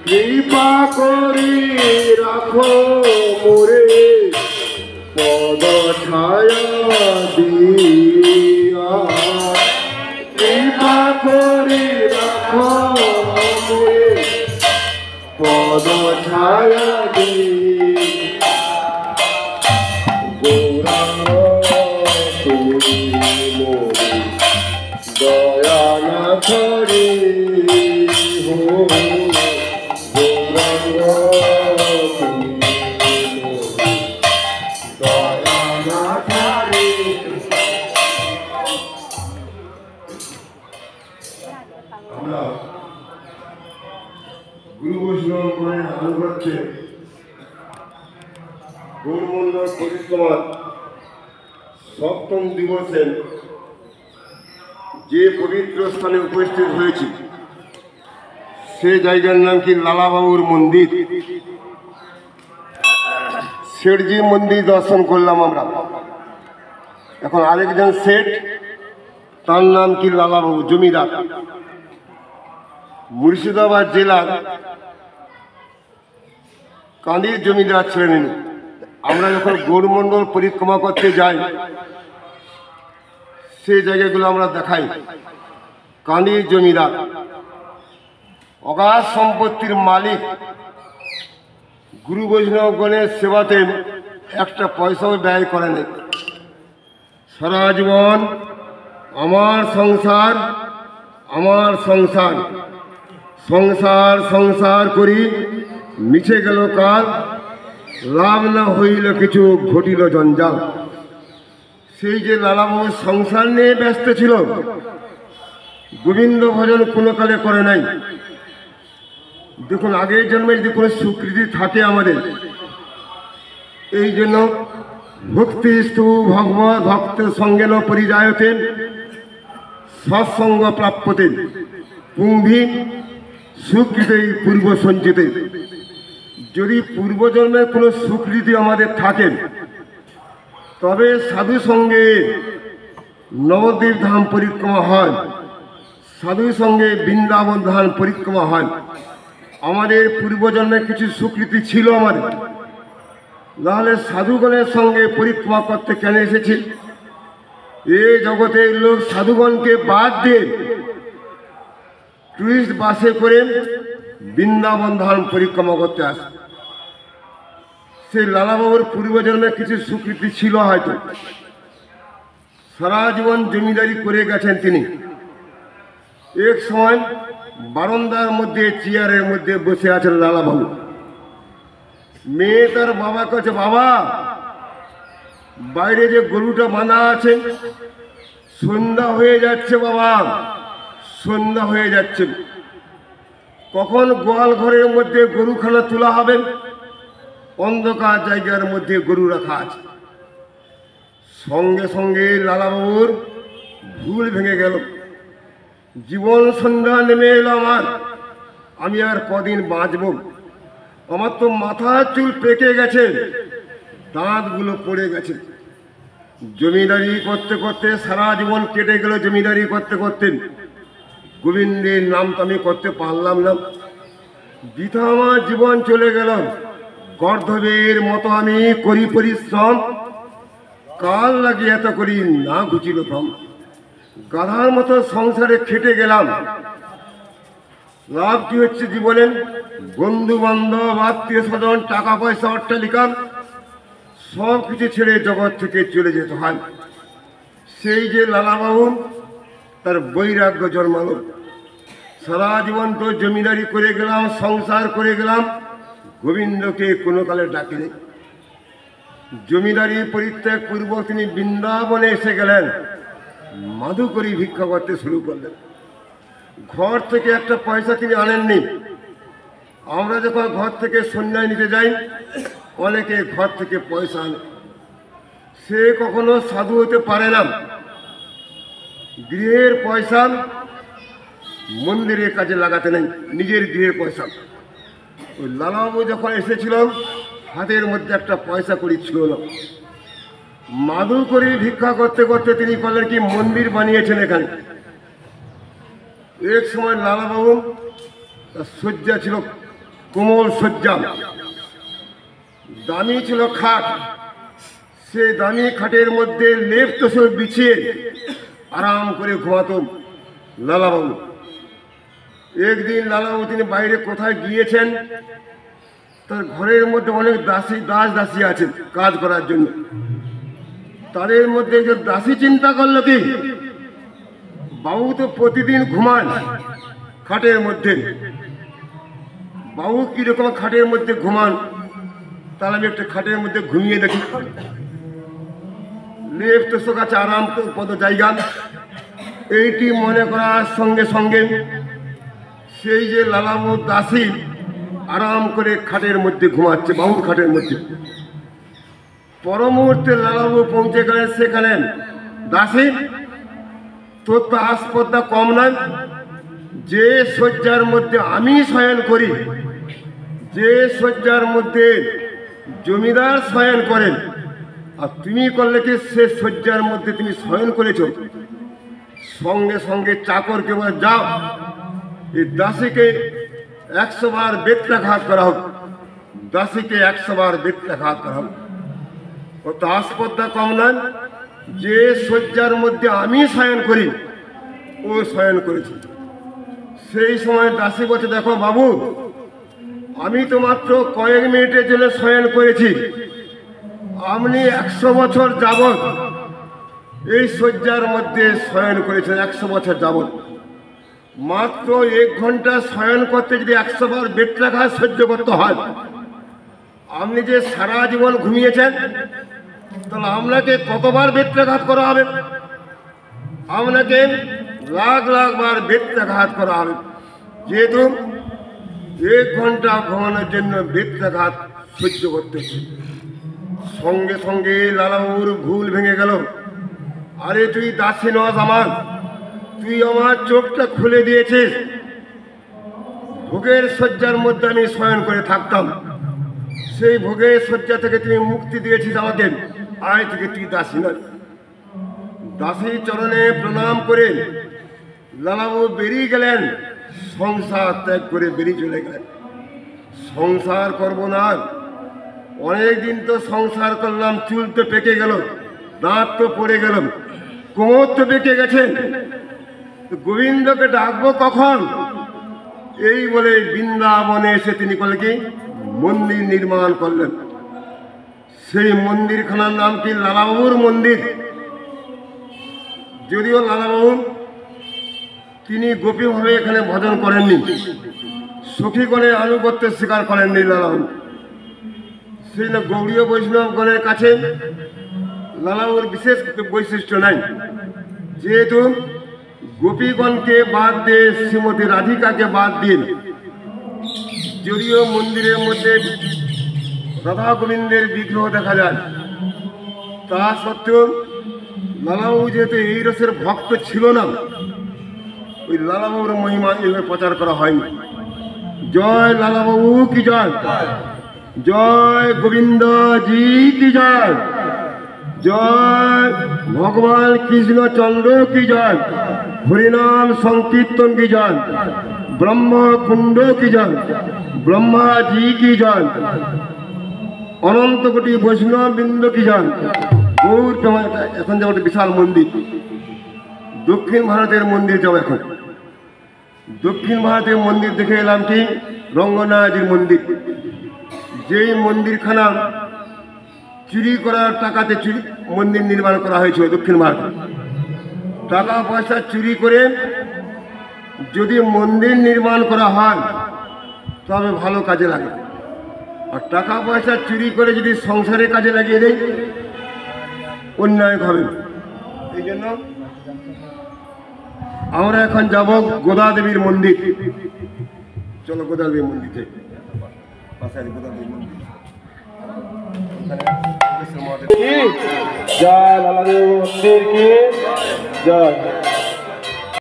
কৃপা করি রাখো মোরে পদ ছায়া দিয়া, কৃপা করি রাখো মোরে পদ ছায়া দিয়া। গৌরাঙ্গ তুমি মোরে দয়া না করি হো, গৌরাঙ্গ তুমি মোরে দয়া না করি। আমরা গুরু বৈষ্ণব করে আনুগত্যে গৌরমন্ডল পরিক্রমার সপ্তম দিবসে যে পবিত্র স্থানে উপস্থিত হয়েছি সে জায়গার নাম কি লালাবাবুর মন্দির। শেঠজি মন্দির দর্শন করলাম আমরা। এখন আরেকজন শেঠ, তার নাম কি লালাবাবু জমিদার, মুর্শিদাবাদ জেলার কাঁদির জমিদার ছিলেন। আমরা যখন গৌরমন্ডল পরিক্রমা করতে যাই সেই জায়গাগুলো আমরা দেখাই। কাঁদির জমিদার অগাধ সম্পত্তির মালিক, গুরু বৈষ্ণবগণের সেবাতে একটা পয়সাও ব্যয় করে নাই। সারা জীবন আমার সংসার আমার সংসার সংসার সংসার করি, মিছে গেল কাল, লাভ না হইল কিছু, ঘটিল জঞ্জাল। সেই যে লালাবাবু সংসার নিয়ে ব্যস্ত ছিল, গোবিন্দ ভজন কোনো কালে করে নাই। দেখুন, আগের জন্মে যদি কোনো স্বীকৃতি থাকে আমাদের, এই জন্য ভক্তি স্তু ভগবত ভক্ত সঙ্গে ন পরিযায়তে সৎসঙ্গ প্রাপ্যতে পুংভি স্বীকৃতি পূর্ব সঞ্চিতে। যদি পূর্বজন্মের কোনো স্বীকৃতি আমাদের থাকে তবে সাধু সঙ্গে নবদ্বীপ ধাম পরিক্রমা হয়, সাধু সঙ্গে বৃন্দাবন ধাম পরিক্রমা হয়। আমাদের পূর্বজন্মের কিছু স্বীকৃতি ছিল আমাদের, নাহলে সাধুগণের সঙ্গে পরিক্রমা করতে কেন এসেছি? এ জগতের লোক সাধুগণকে বাদ দিয়ে টুরিস্ট বাসে করে বৃন্দাবন ধাম পরিক্রমা করতে আসে। সেই লালাবাবুর পূর্বজন্মের কিছু স্বীকৃতি ছিল হয়তো। সারা জীবন জমিদারি করে গেছেন তিনি। এক সময় বারান্দার মধ্যে চেয়ারের মধ্যে বসে আছেন লালাবাবু। মেয়ে তার বাবা কাছে, বাবা বাইরে যে গরুটা বাঁধা আছে, সন্ধ্যা হয়ে যাচ্ছে বাবা, সন্ধ্যা হয়ে যাচ্ছে, কখন গোয়াল ঘরের মধ্যে গরুখানা তোলা হবে? অন্ধকার জায়গার মধ্যে গরু রাখা আছে। সঙ্গে সঙ্গে লালাবাবুর ভুল ভেঙে গেল। জীবন সন্ধ্যা নেমে এলো আমার, আমি আর কদিন বাঁচব? আমার তো মাথার চুল পেকে গেছে, দাঁতগুলো পড়ে গেছে। জমিদারি করতে করতে সারা জীবন কেটে গেল। জমিদারি করতে করতে গোবিন্দের নাম তো আমি করতে পারলাম না, বৃথা আমার জীবন চলে গেল। গর্ধবের মতো আমি করি পরিশ্রম, কাল লাগে এত করি না ঘুচিল ফ্রম। গাধার মতো সংসারে খেটে গেলাম, লাভ কি হচ্ছে জীবনে? বন্ধু বান্ধব, আত্মীয় স্বজন, টাকা পয়সা, অট্টালিকা সব কিছু ছেড়ে জগৎ থেকে চলে যেতে হয়। সেই যে লালাবাবু, তার বৈরাগ্য জন্মালো। সারা জীবন তো জমিদারি করে গেলাম, সংসার করে গেলাম, গোবিন্দকে কোনো কালে ডাকিনি। জমিদারি পরিত্যাগ পূর্বক তিনি বৃন্দাবনে এসে গেলেন, মাধুকরী ভিক্ষা করতে শুরু করলেন। ঘর থেকে একটা পয়সা তিনি আনেননি। আমরা যখন ঘর থেকে সন্ন্যায় নিতে যাই, অনেকে ঘর থেকে পয়সা আনে। সে কখনো সাধু হতে পারে না। গৃহের পয়সা মন্দিরের কাজে লাগাতে নেই, নিজের গৃহের পয়সা। ওই লালাবাবু যখন এসেছিল, হাতের মধ্যে একটা পয়সা কড়ি ছিল না। মাদু করে ভিক্ষা করতে করতে তিনি বললেন কি, মন্দির বানিয়েছেন এখানে, এক সময় লালাবাবু তার শয্যা ছিল কোমল শয্যা, দামি ছিল খাট। সেই দামি খাটের মধ্যে লেপ তোষক বিছিয়ে আরাম করে ঘুমাতো লালাবাবু। একদিন লালাবাবু তিনি বাইরে কোথায় গিয়েছেন, তার ঘরের মধ্যে অনেক দাসী আছেন কাজ করার জন্য। তাদের মধ্যে একজন দাসী চিন্তা করলো কি, বাবু তো প্রতিদিন ঘুমান খাটের মধ্যে, বাবু কিরকম খাটের মধ্যে ঘুমান, তাহলে আমি একটা খাটের মধ্যে ঘুমিয়ে দেখি। লেপ তোষক আছে আরাম কত জায়গা, এইটি মনে করার সঙ্গে সঙ্গে সেই যে লালাবাবু দাসী আরাম করে খাটের মধ্যে ঘুমাচ্ছে, বাবুর খাটের মধ্যে। পর মুহূর্তে লালাবাবু পৌঁছে গেলেন সেখানে। দাসী, তোর তো আসপদ্দা কম নয়, যে শয্যার মধ্যে আমি শয়ন করি, যে শয্যার মধ্যে জমিদার শয়ন করেন, আর তুমি করলে কি সে শয্যার মধ্যে তুমি শয়ন করেছ। সঙ্গে সঙ্গে চাকরকে বলে, যাও এই দাসীকে 100 বার বেত্রাঘাত করা হোক, দাসীকে 100 বার বেত্রাঘাত করা হোক। ও তো আসপদ্দা কম নয়, যে শয্যার মধ্যে আমি শয়ন করি ও শয়ন করেছি। সেই সময় দাসী বলছে, দেখো বাবু, আমি তো মাত্র কয়েক মিনিটের জন্য শয়ন করেছি, আপনি 100 বছর যাবৎ এই শয্যার মধ্যে শয়ন করেছেন। 100 বছর যাবৎ মাত্র 1 ঘন্টা শয়ন করতে যদি 100 বার বেত্রাঘাত সহ্য করতে হয়, আপনি যে সারা জীবন ঘুমিয়েছেন, তাহলে আপনাকে কতবার বেত্রাঘাত করা হবে? আপনাকে লাখ লাখ বার বেত্রাঘাত করা হবে, যেহেতু 1 ঘন্টা ঘুমানোর জন্য বেত্রাঘাত সহ্য করতেছে। সঙ্গে সঙ্গে লালাবাবুর ভুল ভেঙে গেল। আরে তুই দাসী নস আমার, তুই আমার চোখটা খুলে দিয়েছিস। ভোগের শয্যার মধ্যে আমি শয়ন করে থাকতাম, সেই ভোগের শয্যা থেকে তুই মুক্তি দিয়েছিস আমাকে, আয় থেকে তুই দাসী নয়। দাসী চরণে প্রণাম করে লালাবাবু বেরিয়ে গেলেন, সংসার ত্যাগ করে বেরিয়ে চলে গেলেন। সংসার করব না, অনেকদিন তো সংসার করলাম, চুল তো পেকে গেল, দাঁত তো পড়ে গেল, কোমর তো পেকে গেছে, গোবিন্দকে ডাকবো কখন? এই বলে বৃন্দাবনে এসে তিনি করলেন কি, মন্দির নির্মাণ করলেন। সেই মন্দিরখানার নাম কি, লালাবাবুর মন্দির। যদিও লালাবাবু তিনি গোপীভাবে এখানে ভজন করেননি, সখীগণে আনুগত্যের স্বীকার করেননি লালাবাবু। সেই গৌড়ীয় বৈষ্ণবগণের কাছে লালাবাবুর বিশেষ বৈশিষ্ট্য নাই, যেহেতু গোপীগণকে বাদ দিয়ে শ্রীমতী রাধিকাকে বাদ দিয়ে, যদিও মন্দিরের মধ্যে রাধা গোবিন্দের বিগ্রহ দেখা যায়, তা সত্ত্বেও লালাবাবু যেহেতু এই রসের ভক্ত ছিল না, ওই লালাবাবুর মহিমা এভাবে প্রচার করা হয়নি। জয় লালাবাবু কি জয়, জয় গোবিন্দ জি কি জয়, জয় ভগবান কৃষ্ণচন্দ্র কি জয়, হরিনাম সংকীর্তন কি জয়, ব্রহ্মকুণ্ড কি জয়, ব্রহ্মা জি কি জয়, অনন্ত কোটি বৈষ্ণব বৃন্দ কি জয়। গৌর এখন যাবো একটা বিশাল মন্দির, দক্ষিণ ভারতের মন্দির যাবো। এখন দক্ষিণ ভারতের মন্দির দেখে এলাম কি, রঙ্গনাথজির মন্দির। যেই মন্দিরখানা চুরি করার টাকাতে মন্দির নির্মাণ করা হয়েছিল দক্ষিণ ভারতে। টাকা পয়সা চুরি করে যদি মন্দির নির্মাণ করা হয় তবে ভালো কাজে লাগে, আর টাকা পয়সা চুরি করে যদি সংসারের কাজে লাগিয়ে দেয় অন্যায় হবে। এই জন্য আমরা এখন যাব গোদা দেবীর মন্দির। চলো গোদা দেবীর মন্দিরে, গোদা দেবীর মন্দির। জয় লালা দেব মন্দির কি জয়।